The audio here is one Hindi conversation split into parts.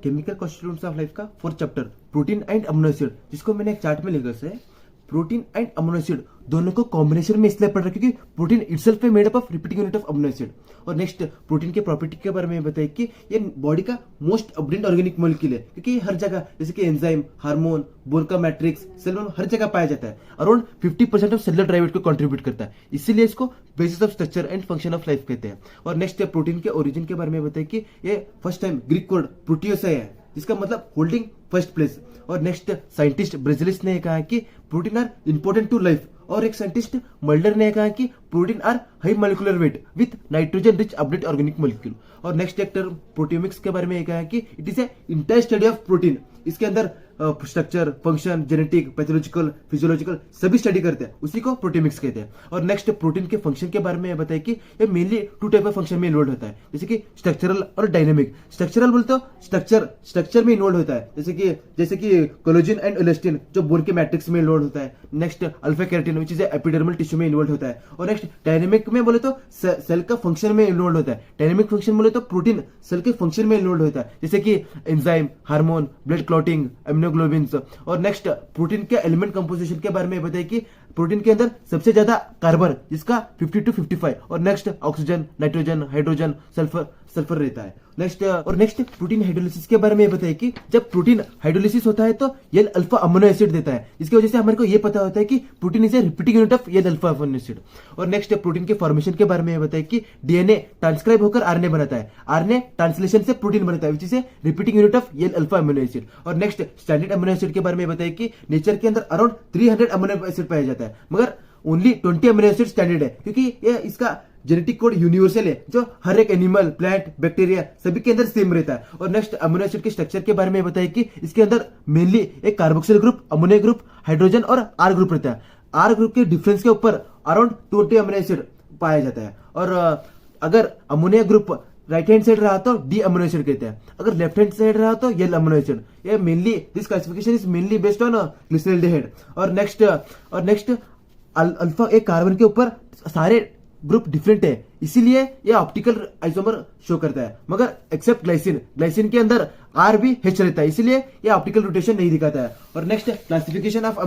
केमिकल कॉन्स्टिट्यूएंट्स ऑफ लाइफ का 4th chapter protein and amino acid, जिसको मैंने एक चार्ट में लिखा है। प्रोटीन एंड अमीनो एसिड दोनों को कॉम्बिनेशन में इसलिए पढ़ रहा है क्योंकि प्रोटीन इटसेल्फ है made up of repeating unit of amino acid. और नेक्स्ट प्रोटीन के प्रॉपर्टी के बारे में बताइए कि ये बॉडी का मोस्ट अबंडेंट ऑर्गेनिक मॉलिक्यूल है, क्योंकि ये हर जगह जैसे कि एंजाइम, हार्मोन, बोन का मैट्रिक्स, सेल हर जगह पाया जाता है। अराउंड 50% ऑफ सेलुलर ड्राइवेट को कंट्रीब्यूट करता है, इसीलिए इसको basis of structure and function of life कहते हैं। और नेक्स्ट प्रोटीन के ओरिजिन के बारे में बताइए कि ये first time Greek word proteios है, जिसका मतलब होल्डिंग फर्स्ट प्लेस। और नेक्स्ट साइंटिस्ट ब्रेजिलिस ने कहा कि protein are important to life, और एक साइंटिस्ट मल्डर ने कहा कि protein are high molecular weight with nitrogen rich update organic molecule. और नेक्स्ट एक टर्म प्रोटियोमिक्स के बारे में कहा कि it is a entire study of protein. इसके अंदर structure, function, genetic, pathological, physiological सभी स्टडी करते हैं, उसी को प्रोटियोमिक्स कहते हैं। और नेक्स्ट प्रोटीन के फंक्शन के बारे में बताया कि ये मेनली 2 टाइप ऑफ फंक्शन में इन्वॉल्व होता है, जैसे कि स्ट्रक्चरल और डायनेमिक। स्ट्रक्चरल बोलते हो स्ट्रक्चर में इन्वॉल्व होता है, जैसे कि कोलेजन एंड इलास्टिन जो बोन के मैट्रिक्स में इन्वॉल्व होता है। Next alpha keratin which is epidermal tissue में इन्वॉल्व होता है। और नेक्स्ट डायनेमिक में बोले तो सेल का फंक्शन में इन्वॉल्व होता है। डायनेमिक फंक्शन बोले तो प्रोटीन सेल के फंक्शन में इन्वॉल्व होता है, जैसे कि enzyme, hormone, blood clotting, immunoglobins. और नेक्स्ट प्रोटीन के एलिमेंट कंपोजिशन के बारे में बताइए कि प्रोटीन के अंदर सबसे ज्यादा कार्बन, जिसका 50 to 55, और next oxygen, nitrogen, hydrogen, sulphur रहता है। नेक्स्ट प्रोटीन हाइड्रोलिसिस के बारे में बताइए कि जब प्रोटीन हाइड्रोलिसिस होता है तो ये अल्फा अमीनो एसिड देता है, जिसकी वजह से हमारे को ये पता होता है कि protein is a repeating unit of ये अल्फा अमीनो एसिड। और नेक्स्ट प्रोटीन के फॉर्मेशन के बारे में बताइए कि डीएनए ट्रांसक्राइब होकर आरएनए बनाता है, आरएनए ट्रांसलेशन से प्रोटीन बनता है, which is a repeating unit of ये अल्फा अमीनो एसिड। और नेक्स्ट स्टैंडर्ड अमीनो एसिड के बारे में बताइए कि नेचर के अंदर अराउंड 300 अमीनो एसिड पाया जाता है, मगर ओनली 20 अमीनो एसिड स्टैंडर्ड है, क्योंकि ये इसका जेनेटिक कोड यूनिवर्सल है, जो हर एक एनिमल, प्लांट, बैक्टीरिया सभी के अंदर सेम रहता है। और नेक्स्ट अमीनो एसिड के स्ट्रक्चर के बारे में बताइए कि इसके अंदर मेनली एक carboxyl group, ammonia group, hydrogen और आर ग्रुप रहता है। आर ग्रुप के डिफरेंस के ऊपर अराउंड 20 अमीनो एसिड पाया जाता है। और अगर ammonia group right hand side रहा तो डी अमीनो एसिड कहते हैं, अगर लेफ्ट हैंड साइड रहा तो एल अमीनो एसिड। ये mainly this classification is mainly based on glyceraldehyde. और नेक्स्ट अल्फा एक कार्बन के ऊपर सारे ग्रुप डिफरेंट है, इसीलिए ये ऑप्टिकल आइसोमर शो करता है, मगर एक्सेप्ट ग्लाइसिन के अंदर आर भी एच रहता है, इसीलिए ये ऑप्टिकल रोटेशन नहीं दिखाता है। और next classification of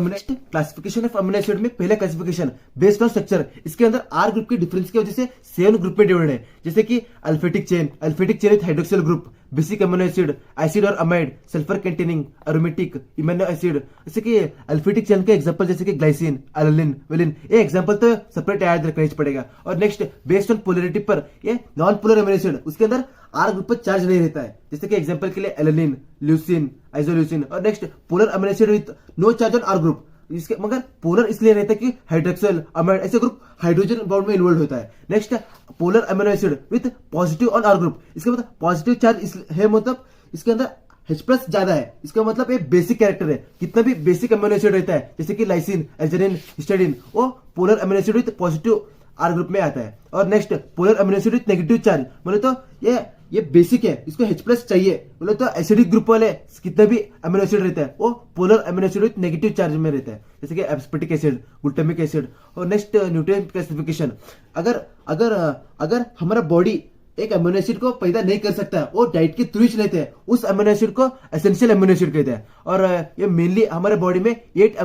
amino acid में पहला क्लासिफिकेशन बेस्ड ऑन स्ट्रक्चर, इसके अंदर आर ग्रुप के डिफरेंस की वजह से 7 ग्रुप में डिवाइड है, जैसे कि aliphatic chain with hydroxyl group, basic amino acid और amide, sulphur containing, aromatic, amino acid. जैसे कि अल्फेटिक चेन के एग्जांपल जैसे कि ग्लाइसिन, एलानिन, वेलिन, ये एग्जांपल तो सेपरेट याद रखना ही पड़ेगा। और नेक्स्ट बेस्ड ऑन पोलरिटी पर ये नॉन पोलर अमीनो एसिड, उसके अंदर आर ग्रुप पर चार्ज नहीं रहता है, जैसे कि एग्जांपल के लिए एलानिन, ल्यूसिन, आइसोल्यूसिन। और next polar amino acid with no charge on R group, इसके मगर पोलर इसलिए रहता है कि हाइड्रोक्सिल, अमाइड ऐसे ग्रुप हाइड्रोजन बॉन्ड में इन्वॉल्व होता है। Next polar amino acid with positive on R group, इसका मतलब पॉजिटिव चार्ज है, मतलब इसके अंदर H+ ज्यादा है, इसका मतलब ये बेसिक कैरेक्टर है। कितना भी बेसिक अमीनो एसिड रहता है, जैसे कि लाइसिन, एल्जरीन, हिस्टाडीन, वो polar amino acid with positive R group में आता है। और next polar amino acid with negative charge, बोले तो ये बेसिक है, इसको H+ चाहिए, बोले तो एसिडिक ग्रुप वाले कितना भी अमीनो एसिड रहता है वो polar amino acid with negative charge में रहता है, जैसे कि एस्पेटिक एसिड, ग्लूटामिक एसिड। और नेक्स्ट न्यूट्रिएंट क्लासिफिकेशन, अगर हमारा बॉडी एक अमीनो एसिड को पैदा नहीं कर सकता, वो डाइट के थ्रू ही लेते हैं, उस अमीनो एसिड को एसेंशियल अमीनो एसिड कहते हैं। और ये मेनली हमारे बॉडी में 8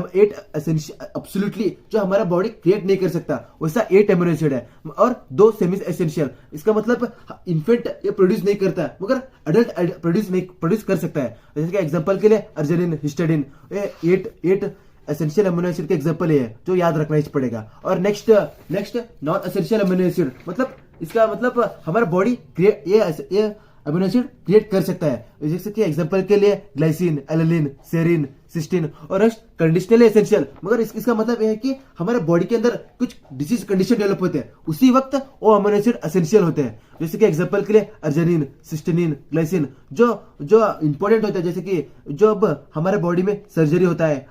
एब्सोल्युटली जो हमारा बॉडी क्रिएट नहीं कर सकता, वैसा 8 अमीनो एसिड है, और 2 सेमी एसेंशियल। इसका मतलब इन्फेंट ये प्रोड्यूस नहीं करता, मगर अडल्ट प्रोड्यूस कर सकता है, जैसे कि एग्जाम्पल के लिए अर्जिनिन, हिस्टाडीन, ये 8 एसेंशियल अमीनो एसिड के एग्जांपल है, जो याद रखना ही पड़ेगा। और next non essential amino acid, मतलब इसका मतलब हमारा बॉडी ये अमीनो एसिड क्रिएट कर सकता है, जैसे कि एग्जांपल के लिए ग्लाइसिन, एलानिन, सेरिन, सिस्टीन। और नेक्स्ट कंडीशनली एसेंशियल, मगर इसका मतलब यह है कि हमारे बॉडी के अंदर कुछ डिसीज कंडीशन डेवलप होते हैं, उसी वक्त वो अमीनो एसिड एसेंशियल होते हैं, जैसे कि एग्जांपल के लिए अर्जिनिन, सिस्टीन, ग्लाइसिन, जो इंपॉर्टेंट होता है, जैसे कि जब हमारे बॉडी में सर्जरी होता है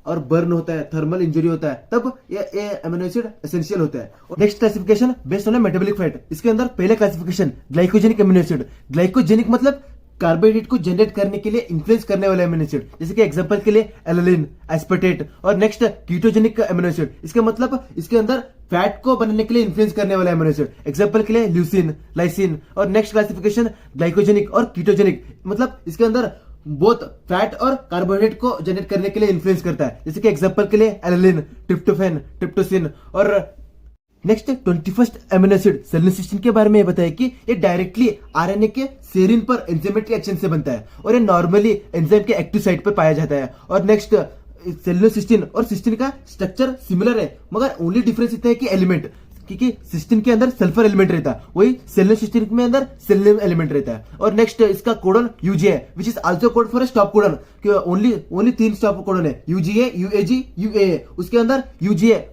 और बर्न होता है, थर्मल इंजरी होता है, तब ये अमीनो एसिड एसेंशियल होता है। Next classification based on metabolic fat, इसके अंदर पहले क्लासिफिकेशन ग्लाइकोजेनिक अमीनो एसिड। ग्लाइकोजेनिक मतलब कार्बोहाइड्रेट को जनरेट करने के लिए इन्फ्लुएंस करने वाला अमीनो एसिड, जैसे कि एग्जांपल के लिए एलानिन, एस्पार्टेट और नेक्स्ट कीटोजेनिक अमीनो एसिड। इसका मतलब इसके अंदर फैट को बनने के लिए इन्फ्लुएंस करने वाला अमीनो एसिड, एग्जांपल के लिए ल्यूसिन, लाइसिन और नेक्स्ट क्लासिफिकेशन ग्लाइकोजेनिक और कीटोजेनिक, मतलब इसके अंदर बोथ फैट और कार्बोहाइड्रेट को जनरेट करने के लिए इन्फ्लुएंस करता है, जैसे कि एग्जांपल के लिए एलानिन, ट्रिप्टोफैन, ट्रिप्टोसिन और नेक्स्ट 21st अमीनो एसिड सेलिनोसिस्टीन के बारे में बताया कि ये डायरेक्टली आरएनए के सेरिन पर एंजाइमेटिक एक्शन से बनता है और ये नॉर्मली एंजाइम के एक्टिव साइट पर पाया जाता है। और नेक्स्ट सेलिनोसिस्टीन और सिस्टीन का स्ट्रक्चर सिमिलर है, मगर ओनली डिफरेंस इतना है कि एलिमेंट, क्योंकि सिस्टीन के अंदर सल्फर एलिमेंट रहता है, वही सेलिनोसिस्टीन में अंदर सेलिनियम एलिमेंट रहता है। और नेक्स्ट इसका codon UGA which is also code for stop codon, only 3 stop codon है, यूजीए, यूएजी, यूएए। उसके अंदर UGA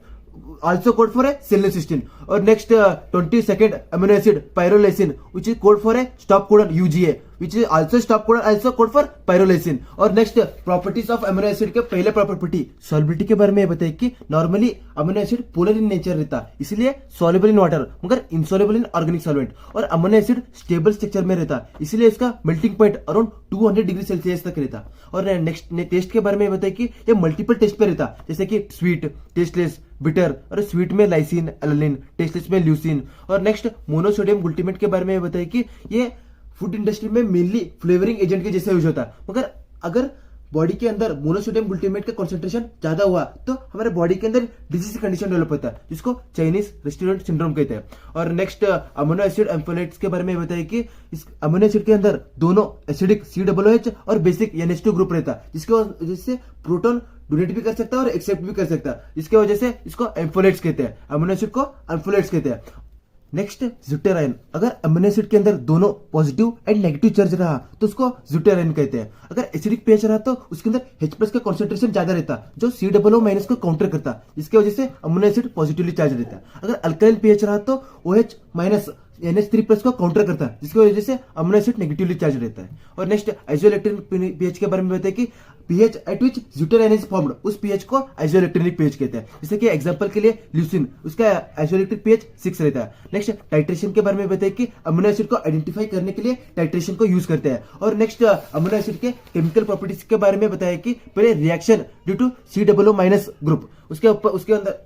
also code for a selenocystine। और next 22nd amino acid pyrolysin which is code for a stop codon UGA which is also stop codon also code for pyrolysin। और next properties of amino acid के पहले प्रॉपर्टी solubility के बारे में बताइए कि normally amino acid polar in nature रहता है, इसलिए soluble in water मगर insoluble in organic solvent, और अमीनो एसिड स्टेबल स्ट्रक्चर में रहता है, इसलिए इसका melting point around 200 degree Celsius तक रहता। और नेक्स्ट टेस्ट के बारे में बताइए कि ये मल्टीपल टेस्ट पे रहता, जैसे कि स्वीट, टेस्टलेस, बिटर, और स्वीट में लाइसिन, एलानिन, टेस्टलेस में ल्यूसिन। और नेक्स्ट मोनोसोडियम ग्लूटामेट के बारे में बताइए कि ये फूड इंडस्ट्री में मेनली फ्लेवरिंग एजेंट के जैसे यूज होता है, मगर अगर बॉडी के अंदर मोनोसोडियम ग्लूटामेट का कंसंट्रेशन ज्यादा हुआ तो हमारे बॉडी के अंदर डिजीज कंडीशन डेवलप होता है, जिसको चाइनीज रेस्टोरेंट सिंड्रोम कहते हैं। और नेक्स्ट अमीनो एसिड एम्फोलेट्स के बारे में बताइए कि इस अमीनो एसिड के अंदर दोनों एसिडिक COOH और बेसिक NH2 ग्रुप रहता है, जिसके वजह से प्रोटॉन डोनेट भी कर सकता है और एक्सेप्ट भी कर सकता है, जिसके वजह से इसको एम्फोलेट्स कहते हैं, अमीनो एसिड को एम्फोलेट्स कहते हैं। नेक्स्ट ज्यूटेराइन, अगर अमीनो एसिड के अंदर दोनों पॉजिटिव एंड नेगेटिव चार्ज रहा तो उसको ज्यूटेराइन कहते हैं। अगर एसिडिक pH रहा तो उसके अंदर H+ का कंसंट्रेशन ज्यादा रहता जो COO- को काउंटर करता, जिसकी वजह से अमीनो एसिड पॉजिटिवली चार्ज रहता। अगर अल्काइल pH रहा तो OH- NH3+ को काउंटर करता है, जिसकी वजह से अमीनो एसिड नेगेटिवली चार्ज रहता है। और नेक्स्ट आइसोइलेक्ट्रॉनिक pH के बारे में बताया कि pH at which zwitterion is formed, उस pH को आइसोइलेक्ट्रॉनिक pH कहते हैं, जैसे कि एग्जांपल के लिए ल्यूसिन, उसका आइसोइलेक्ट्रिक pH 6 रहता है। नेक्स्ट टाइट्रेशन के बारे में बताया कि अमीनो एसिड को आइडेंटिफाई करने के लिए टाइट्रेशन को यूज करते हैं। और नेक्स्ट अमीनो एसिड के केमिकल प्रॉपर्टीज के बारे में बताया कि पहले reaction due to COO- group, उसके अंदर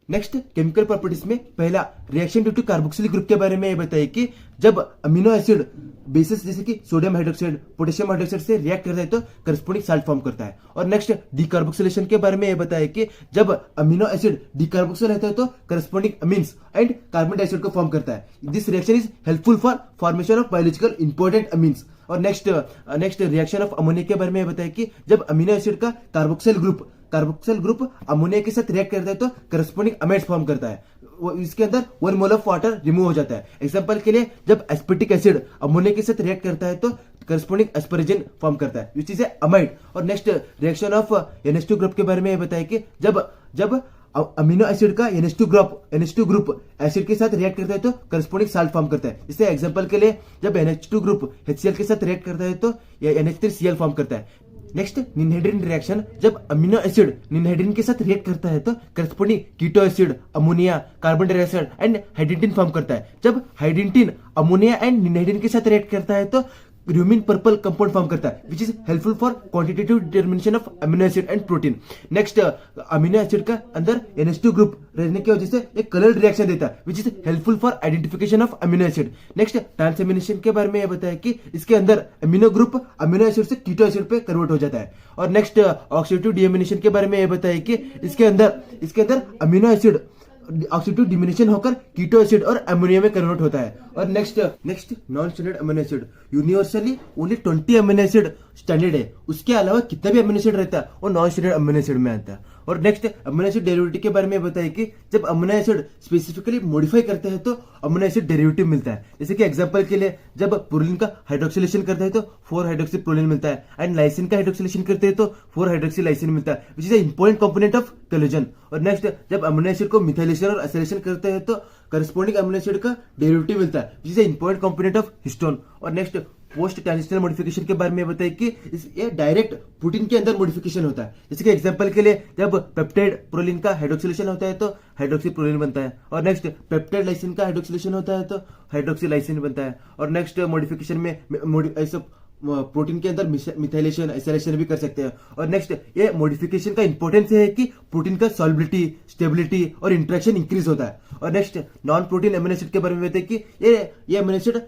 नेक्स्ट केमिकल प्रॉपर्टीज में पहला reaction due to carboxylic group के बारे में बताइए कि जब अमीनो एसिड बेसिस जैसे कि सोडियम हाइड्रोक्साइड, पोटेशियम हाइड्रोक्साइड से रिएक्ट करता है तो करस्पोंडिंग साल्ट फॉर्म करता है। और नेक्स्ट डीकार्बोक्सिलेशन के बारे में बताया कि जब अमीनो एसिड डीकार्बोक्सिल रहता है तो corresponding amines and carbon dioxide को फॉर्म करता है। This reaction is helpful for formation of biological important amines. और नेक्स्ट रिएक्शन ऑफ अमोनिया के बारे में बताया कि जब अमीनो एसिड का कार्बोक्सिल ग्रुप अमोनिया के साथ रिएक्ट करता है तो करस्पोंडिंग अमाइड्स फॉर्म करता है, इसके अंदर 1 मोल ऑफ वाटर रिमूव हो जाता है। एग्जांपल के लिए जब एस्पर्टिक एसिड अमोनिया के साथ रिएक्ट करता है तो करस्पोंडिंग एस्परजिन फॉर्म करता है, विच इज ए अमाइड। और next reaction of NH2 group के बारे में बताया कि जब अमीनो एसिड का NH2 ग्रुप एसिड के साथ रिएक्ट करता है तो करस्पोंडिंग साल्ट फॉर्म करता है। इससे एग्जांपल के लिए जब NH2 ग्रुप HCl के साथ रिएक्ट करता है तो NH3Cl फॉर्म करता है। नेक्स्ट निनहाइड्रिन रिएक्शन, जब अमीनो एसिड निनहाइड्रिन के साथ रिएक्ट करता है तो corresponding keto acid, ammonia, carbon dioxide and hydrogen form करता है। जब हाइड्रोजन अमोनिया एंड निनहाइड्रिन के साथ रिएक्ट करता है तो र्यूमिन पर्पल कंपाउंड फॉर्म करता है, which is helpful for quantitative determination of amino acid and protein. Next amino acid का अंदर NH2 ग्रुप रहने की वजह से एक कलर रिएक्शन देता है, which is helpful for identification of amino acid. Next transamination के बारे में यह बताया कि इसके अंदर अमीनो ग्रुप अमीनो एसिड से कीटो एसिड पे कन्वर्ट हो जाता है। और नेक्स्ट ऑक्सीडेटिव डीएमिनेशन के बारे में यह बताया कि इसके अंदर अमीनो एसिड ऑक्सीडेटिव डिमिनेशन होकर कीटो एसिड और अमोनिया में कन्वर्ट होता है। और next non standard amino acid, universally only 20 amino acid standard है, उसके अलावा कितना भी अमीनो एसिड रहता है वो नॉन स्टैंडर्ड अमीनो एसिड में आता है। और नेक्स्ट अमीनो एसिड डेरिवेटिव के बारे में बताइए कि जब अमीनो एसिड स्पेसिफिकली मॉडिफाई करते हैं तो अमीनो एसिड डेरिवेटिव मिलता है, जैसे कि एग्जांपल के लिए जब प्रोलिन का हाइड्रोक्सिलेशन करते हैं तो 4 हाइड्रोक्सी प्रोलिन मिलता है, एंड लाइसिन का हाइड्रोक्सिलेशन करते हैं तो 4 हाइड्रोक्सी लाइसिन मिलता है, which is important component of collagen. और नेक्स्ट जब अमीनो एसिड को मिथाइलेशन और एसिलेशन करते हैं तो करस्पोंडिंग अमीनो एसिड का डेरिवेटिव मिलता है, which is important component of histone. और नेक्स्ट पोस्ट ट्रांजिशनल मॉडिफिकेशन के बारे में बताइए कि ये डायरेक्ट प्रोटीन के अंदर मॉडिफिकेशन होता है। जैसे कि एग्जांपल के लिए जब पेप्टाइड प्रोलिन का हाइड्रोक्सिलेशन होता है तो हाइड्रोक्सी प्रोलिन बनता है, और नेक्स्ट पेप्टाइड लाइसिन का हाइड्रोक्सिलेशन होता है तो हाइड्रोक्सी लाइसिन बनता है, और नेक्स्ट मॉडिफिकेशन में ऐसा प्रोटीन के अंदर मिथाइलेशन एसाइलेशन भी कर सकते हैं। और नेक्स्ट ये मॉडिफिकेशन का इंपॉर्टेंस है कि प्रोटीन का सॉल्बिलिटी, स्टेबिलिटी और इंटरेक्शन इंक्रीज होता है। और next non protein amino acid के बारे में बताए कि ये अमीनो एसिड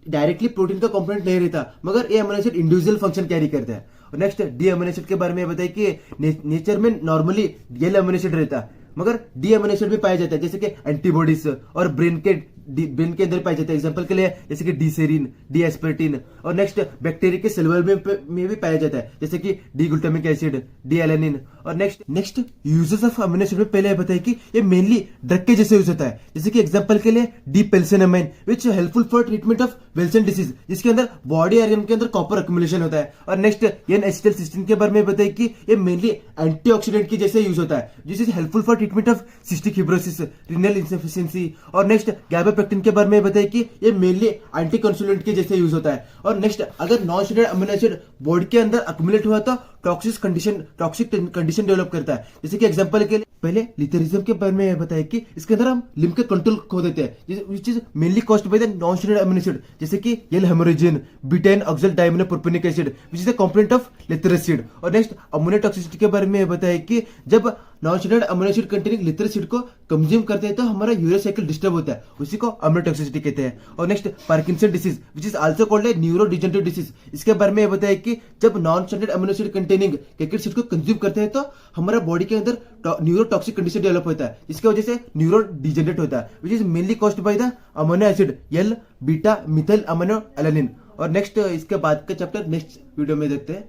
डायरेक्टली प्रोटीन का कंपोनेंट नहीं रहता, मगर ये amino acid individual function carry करता है। और नेक्स्ट डी अमीनो एसिड के बारे में बताए कि नेचर में नॉर्मली ये अमीनो एसिड रहता है, मगर डी अमीनो एसिड भी पाया जाता है, जैसे कि एंटीबॉडीज और ब्रेन के अंदर पाया जाता है। एग्जांपल के लिए जैसे कि डी सेरीन, डी एस्पर्टिन, और नेक्स्ट बैक्टीरिया के सेलुलर में भी पाया जाता है, जैसे कि D glutamic acid, D alanine. और next uses of amino acid में पहले बताया कि ये मेनली ड्रग के जैसे यूज होता है, जैसे कि एग्जांपल के लिए D penicillamine which helpful for treatment of Wilson disease, जिसके अंदर बॉडी आयरन के अंदर कॉपर अक्यूमुलेशन होता है। और नेक्स्ट एन एसिटिलसिस्टीन के बारे में बताया कि ये मेनली एंटीऑक्सीडेंट की जैसे यूज होता है, जिस is helpful for treatment of cystic fibrosis, renal insufficiency. और नेक्स्ट गैबापेक्टिन के बारे में बताया कि ये मेनली एंटी कंसुलेंट के जैसे यूज होता है। और नेक्स्ट अगर non steroid amino acid body के अंदर अक्यूमुलेट हुआ तो टॉक्सिक कंडीशन डेवलप करता है, जैसे कि एग्जांपल के लिए पहले लिथेरिज्म के बारे में बताया कि इसके अंदर हम लिम्फ के कंट्रोल खो देते हैं, which is mainly caused by the non steroid amino acid, जैसे कि L homoarginine, beta oxalyl diaminopropionic acid which is the component of lathyrus seed. और नेक्स्ट अमोनिया टॉक्सिसिटी के बारे में बताया कि जब non steroid amino acid containing lathyrus seed को कंज्यूम करते हैं तो हमारा यूरिया साइकिल डिस्टर्ब होता है, उसी को अमोनिया टॉक्सिसिटी कहते हैं। और next Parkinson disease which is also called a neurodegenerative disease, इसके बारे में बताया कि जब non steroid amino acid containing cycad seed को कंज्यूम करते हैं तो हमारा बॉडी के अंदर न्यूरोटॉक्सिक कंडीशन डेवलप होता है, जिसकी वजह से न्यूरो डिजेनरेट होता है, which is mainly caused by the amino acid L beta methyl amino alanine. और नेक्स्ट इसके बाद का चैप्टर नेक्स्ट वीडियो में देखते हैं।